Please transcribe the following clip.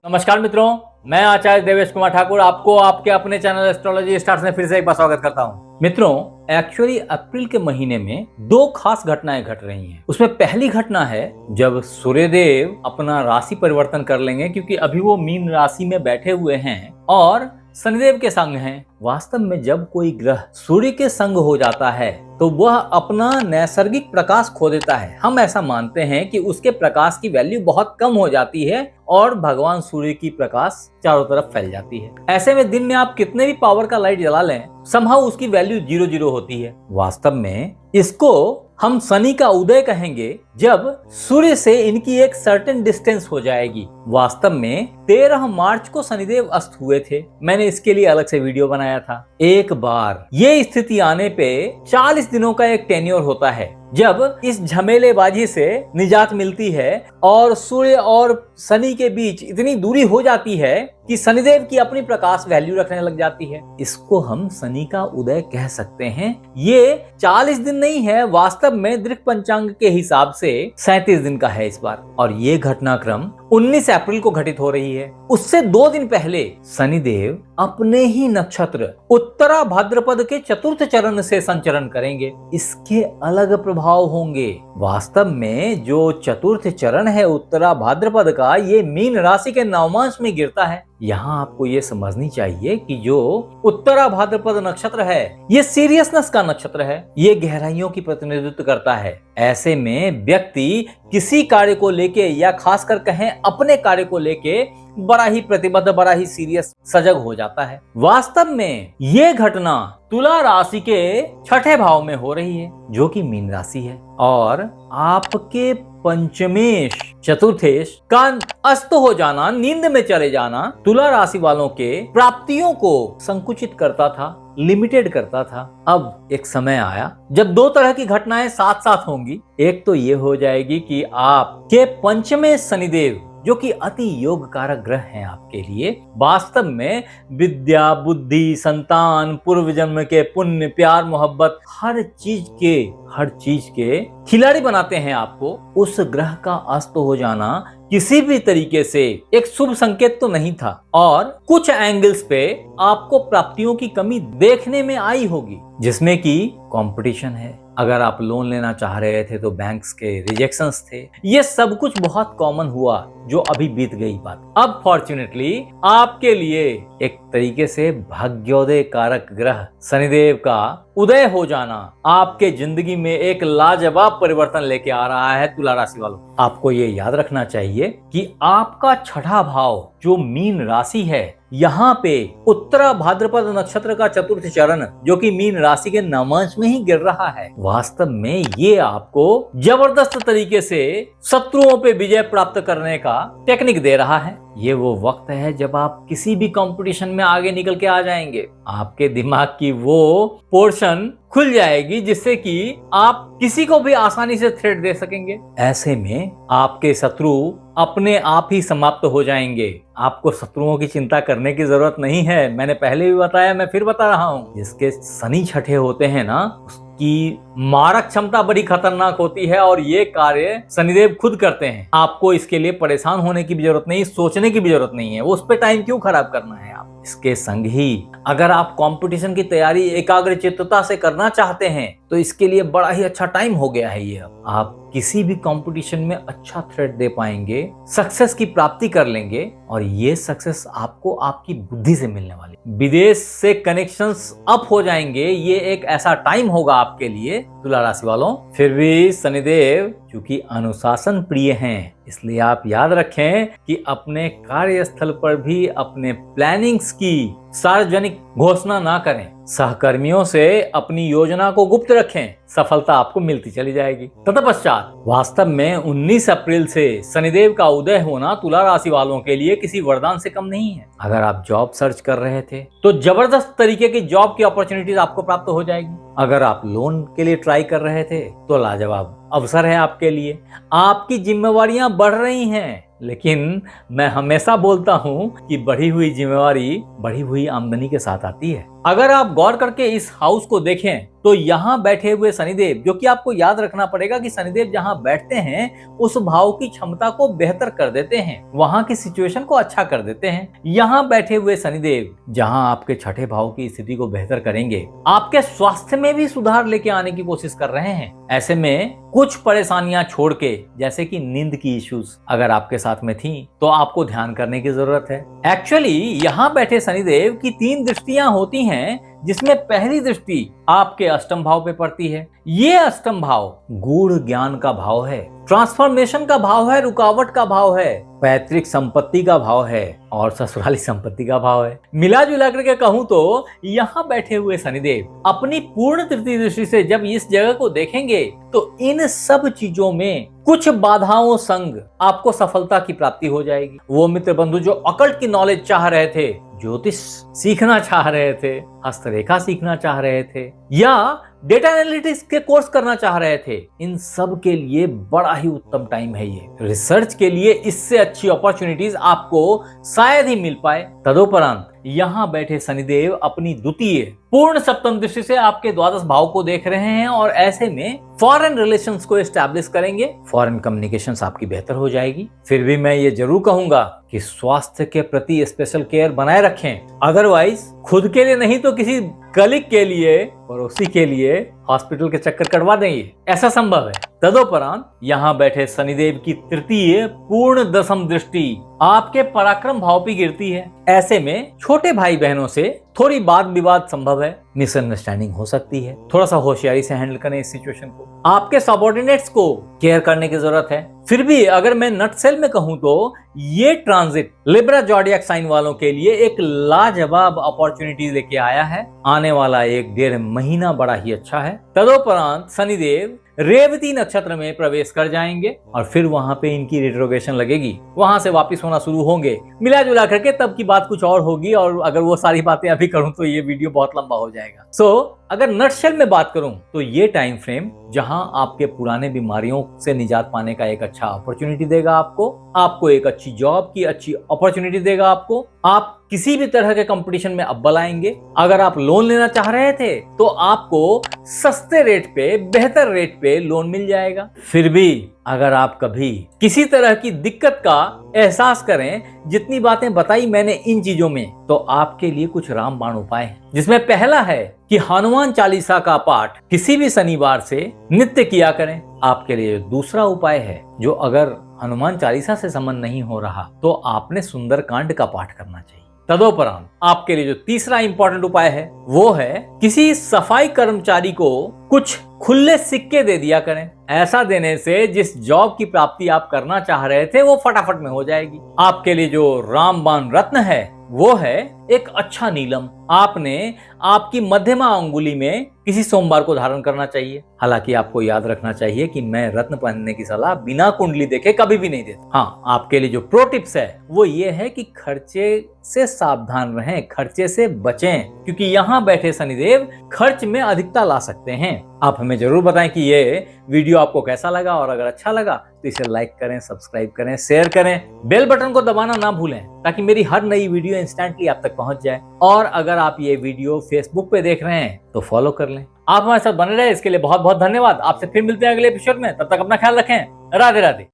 नमस्कार मित्रों, मैं आचार्य देवेश कुमार ठाकुर आपको आपके अपने चैनल एस्ट्रोलॉजी स्टार्स में फिर से एक बार स्वागत करता हूं। मित्रों, एक्चुअली अप्रैल के महीने में दो खास घटनाएं घट रही हैं। उसमें पहली घटना है जब सूर्यदेव अपना राशि परिवर्तन कर लेंगे, क्योंकि अभी वो मीन राशि में बैठे हुए हैं और शनिदेव के संग हैं। वास्तव में जब कोई ग्रह सूर्य के संग हो जाता है तो वह अपना नैसर्गिक प्रकाश खो देता है। हम ऐसा मानते हैं कि उसके प्रकाश की वैल्यू बहुत कम हो जाती है और भगवान सूर्य की प्रकाश चारों तरफ फैल जाती है। ऐसे में दिन में आप कितने भी पावर का लाइट जला लें, समहाउ उसकी वैल्यू 0 होती है। वास्तव में इसको हम शनि का उदय कहेंगे जब सूर्य से इनकी एक सर्टेन डिस्टेंस हो जाएगी। वास्तव में 13 मार्च को शनिदेव अस्त हुए थे। मैंने इसके लिए अलग से वीडियो बनाया था। एक बार ये स्थिति आने पे 40 दिनों का एक टेन्योर होता है जब इस झमेलेबाजी से निजात मिलती है और सूर्य और शनि के बीच इतनी दूरी हो जाती है कि शनिदेव की अपनी प्रकाश वैल्यू रखने लग जाती है। इसको हम शनि का उदय कह सकते हैं। ये 40 दिन नहीं है, वास्तव में दृक पंचांग के हिसाब से 37 दिन का है इस बार। और ये घटनाक्रम 19 अप्रैल को घटित हो रही है। उससे 2 दिन पहले शनिदेव अपने ही नक्षत्र उत्तरा भाद्रपद के चतुर्थ चरण से संचरण करेंगे। इसके अलग प्रभाव होंगे। वास्तव में जो चतुर्थ चरण है उत्तरा भाद्रपद का, ये मीन राशि के नवमांश में गिरता है। यहाँ आपको ये समझनी चाहिए कि जो उत्तरा भाद्रपद नक्षत्र है ये सीरियसनेस का नक्षत्र है, ये गहराइयों की प्रतिनिधित्व करता है। ऐसे में व्यक्ति किसी कार्य को लेके या खासकर कहें अपने कार्य को लेके बड़ा ही प्रतिबद्ध, बड़ा ही सीरियस, सजग हो जाता है। वास्तव में ये घटना तुला राशि के 6ठे भाव में हो रही है जो कि मीन राशि है, और आपके पंचमेश चतुर्थेश का अस्त हो जाना, नींद में चले जाना तुला राशि वालों के प्राप्तियों को संकुचित करता था, लिमिटेड करता था। अब एक समय आया जब 2 तरह की घटनाएं साथ साथ होंगी। एक तो ये हो जाएगी कि आपके पंचमे शनिदेव, जो कि अति योग कारक ग्रह हैं आपके लिए, वास्तव में विद्या, बुद्धि, संतान, पूर्व जन्म के पुण्य, प्यार, मोहब्बत, हर चीज के खिलाड़ी बनाते हैं आपको। उस ग्रह का अस्त हो जाना किसी भी तरीके से एक शुभ संकेत तो नहीं था, और कुछ एंगल्स पे आपको प्राप्तियों की कमी देखने में आई होगी, जिसमें कि कंपटीशन है। अगर आप लोन लेना चाह रहे थे तो बैंक्स के रिजेक्शंस थे। ये सब कुछ बहुत कॉमन हुआ जो अभी बीत गई बात। अब फॉर्चुनेटली आपके लिए एक तरीके से भाग्योदय कारक ग्रह शनिदेव का उदय हो जाना आपके जिंदगी में एक लाजवाब परिवर्तन लेके आ रहा है। तुला राशि वालों, आपको ये याद रखना चाहिए कि आपका 6ठा भाव जो मीन राशि है, यहाँ पे उत्तरा भाद्रपद नक्षत्र का चतुर्थ चरण जो कि मीन राशि के नवमांश में ही गिर रहा है। वास्तव में ये आपको जबरदस्त तरीके से शत्रुओं पे विजय प्राप्त करने का टेक्निक दे रहा है। ये वो वक्त है जब आप किसी भी कंपटीशन में आगे निकल के आ जाएंगे। आपके दिमाग की वो पोर्शन खुल जाएगी जिससे कि आप किसी को भी आसानी से थ्रेट दे सकेंगे। ऐसे में आपके शत्रु अपने आप ही समाप्त हो जाएंगे। आपको शत्रुओं की चिंता करने की जरूरत नहीं है। मैंने पहले भी बताया, मैं फिर बता रहा हूँ, जिसके शनि 6ठे होते हैं ना, उसकी मारक क्षमता बड़ी खतरनाक होती है, और ये कार्य शनिदेव खुद करते हैं। आपको इसके लिए परेशान होने की भी जरूरत नहीं, सोचने की भी जरूरत नहीं है। वो उस पर टाइम क्यों खराब करना है आप। इसके संग ही अगर आप कंपटीशन की तैयारी एकाग्रचित्तता से करना चाहते हैं तो इसके लिए बड़ा ही अच्छा टाइम हो गया है। ये आप किसी भी कंपटीशन में अच्छा थ्रेट दे पाएंगे, सक्सेस की प्राप्ति कर लेंगे, और ये सक्सेस आपको आपकी बुद्धि से मिलने वाली। विदेश से कनेक्शंस अप हो जाएंगे। ये एक ऐसा टाइम होगा आपके लिए तुला राशि वालों। फिर भी शनिदेव क्योंकि अनुशासन प्रिय हैं, इसलिए आप याद रखें कि अपने कार्यस्थल पर भी अपने प्लानिंग्स की सार्वजनिक घोषणा ना करें। सहकर्मियों से अपनी योजना को गुप्त रखें, सफलता आपको मिलती चली जाएगी। तत्पश्चात वास्तव में 19 अप्रैल से शनिदेव का उदय होना तुला राशि वालों के लिए किसी वरदान से कम नहीं है। अगर आप जॉब सर्च कर रहे थे तो जबरदस्त तरीके की जॉब की अपॉर्चुनिटीज आपको प्राप्त हो जाएगी। अगर आप लोन के लिए ट्राई कर रहे थे तो लाजवाब अवसर है आपके लिए। आपकी जिम्मेवारियां बढ़ रही हैं, लेकिन मैं हमेशा बोलता हूं कि बढ़ी हुई जिम्मेवारी बढ़ी हुई आमदनी के साथ आती है। अगर आप गौर करके इस हाउस को देखें तो यहाँ बैठे हुए शनिदेव, जो कि आपको याद रखना पड़ेगा कि शनिदेव जहाँ बैठते हैं उस भाव की क्षमता को बेहतर कर देते हैं, वहां की सिचुएशन को अच्छा कर देते हैं। यहाँ बैठे हुए शनिदेव जहाँ आपके छठे भाव की स्थिति को बेहतर करेंगे, आपके स्वास्थ्य में भी सुधार लेके आने की कोशिश कर रहे हैं। ऐसे में कुछ परेशानियां छोड़ के, जैसे कि नींद की इश्यूज अगर आपके साथ में थी तो आपको ध्यान करने की जरूरत है। एक्चुअली यहाँ बैठे शनिदेव की 3 दृष्टियां होती हैं, जिसमें पहली दृष्टि आपके अष्टम भाव पे पड़ती है। ये अष्टम भाव गूढ़ ज्ञान का भाव है, ट्रांसफॉर्मेशन का भाव है, रुकावट का भाव है, पैतृक संपत्ति का भाव है और ससुराली संपत्ति का भाव है। मिला जुला करके कहूं तो यहाँ बैठे हुए शनिदेव अपनी पूर्ण तृतीय दृष्टि से जब इस जगह को देखेंगे तो इन सब चीजों में कुछ बाधाओं संग आपको सफलता की प्राप्ति हो जाएगी। वो मित्र बंधु जो अकल्ट की नॉलेज चाह रहे थे, ज्योतिष सीखना चाह रहे थे, हस्तरेखा सीखना चाह रहे थे या डेटा एनालिटिक्स के कोर्स करना चाह रहे थे, इन सब के लिए बड़ा ही उत्तम टाइम है ये। रिसर्च के लिए इससे अच्छी अपॉर्चुनिटीज आपको शायद ही मिल पाए। तदोपरांत यहाँ बैठे शनिदेव अपनी द्वितीय पूर्ण सप्तम दृष्टि से आपके द्वादश भाव को देख रहे हैं और ऐसे में फॉरेन रिलेशंस को एस्टैब्लिश करेंगे, फॉरेन कम्युनिकेशंस आपकी बेहतर हो जाएगी। फिर भी मैं ये जरूर कहूंगा कि स्वास्थ्य के प्रति स्पेशल केयर बनाए रखें, अदरवाइज खुद के लिए नहीं तो किसी कलीग के लिए, पड़ोसी के लिए हॉस्पिटल के चक्कर कटवा देंगे, ऐसा संभव है। तदोपरांत यहाँ बैठे शनिदेव की तृतीय पूर्ण दशम दृष्टि आपके पराक्रम भाव पे गिरती है। ऐसे में छोटे भाई बहनों से थोड़ी वाद विवाद संभव है, मिसअंडरस्टैंडिंग हो सकती है। थोड़ा सा होशियारी से हैंडल करें इस सिचुएशन को। आपके सबऑर्डिनेट्स को केयर करने की जरूरत है। फिर भी अगर मैं नटसेल में कहूं तो ये ट्रांजिट लिब्रा ज़ोडिएक साइन वालों के लिए एक लाजवाब अपॉर्चुनिटी लेके आया है। आने वाला 1-1.5 महीना बड़ा ही अच्छा है। तदोपरांत शनिदेव रेवती नक्षत्र में प्रवेश कर जाएंगे और फिर वहां पे इनकी रिट्रोग्रेशन लगेगी, वहां से वापस होना शुरू होंगे। मिला जुला करके तब की बात कुछ और होगी और अगर वो सारी बातें अभी करूं तो ये वीडियो बहुत लंबा हो जाएगा। अगर नटशेल में बात करूं तो ये टाइम फ्रेम जहां आपके पुराने बीमारियों से निजात पाने का एक अच्छा अपॉर्चुनिटी देगा, आपको एक अच्छी जॉब की अच्छी अपॉर्चुनिटी देगा, आप किसी भी तरह के कंपटीशन में अव्वल आएंगे। अगर आप लोन लेना चाह रहे थे तो आपको सस्ते रेट पे, बेहतर रेट पे लोन मिल जाएगा। फिर भी अगर आप कभी किसी तरह की दिक्कत का एहसास करें, जितनी बातें बताई मैंने इन चीजों में, तो आपके लिए कुछ रामबाण उपाय हैं, जिसमें पहला है कि हनुमान चालीसा का पाठ किसी भी शनिवार से नित्य किया करें। आपके लिए दूसरा उपाय है, जो अगर हनुमान चालीसा से संबंध नहीं हो रहा तो आपने सुंदरकांड का पाठ करना चाहिए। तदोपरांत आपके लिए जो तीसरा इंपॉर्टेंट उपाय है वो है किसी सफाई कर्मचारी को कुछ खुले सिक्के दे दिया करें। ऐसा देने से जिस जॉब की प्राप्ति आप करना चाह रहे थे वो फटाफट में हो जाएगी। आपके लिए जो रामबाण रत्न है वो है एक अच्छा नीलम। आपने आपकी मध्यमा अंगुली में किसी सोमवार को धारण करना चाहिए। हालांकि आपको याद रखना चाहिए कि मैं रत्न पहनने की सलाह बिना कुंडली देखे कभी भी नहीं देता। हाँ, आपके लिए जो प्रो टिप्स है वो ये है कि खर्चे से सावधान रहें, खर्चे से बचें, क्योंकि यहाँ बैठे शनिदेव खर्च में अधिकता ला सकते हैं। आप हमें जरूर बताएं कि ये वीडियो आपको कैसा लगा और अगर अच्छा लगा तो इसे लाइक करें, सब्सक्राइब करें, शेयर करें, बेल बटन को दबाना ना भूलें ताकि मेरी हर नई वीडियो इंस्टेंटली आप तक पहुंच जाए। और अगर आप ये वीडियो फेसबुक पे देख रहे हैं तो फॉलो कर लें। आप हमारे साथ बने रहे, इसके लिए बहुत बहुत धन्यवाद। आपसे फिर मिलते हैं अगले एपिसोड में, तब तक अपना ख्याल रखें। राधे राधे।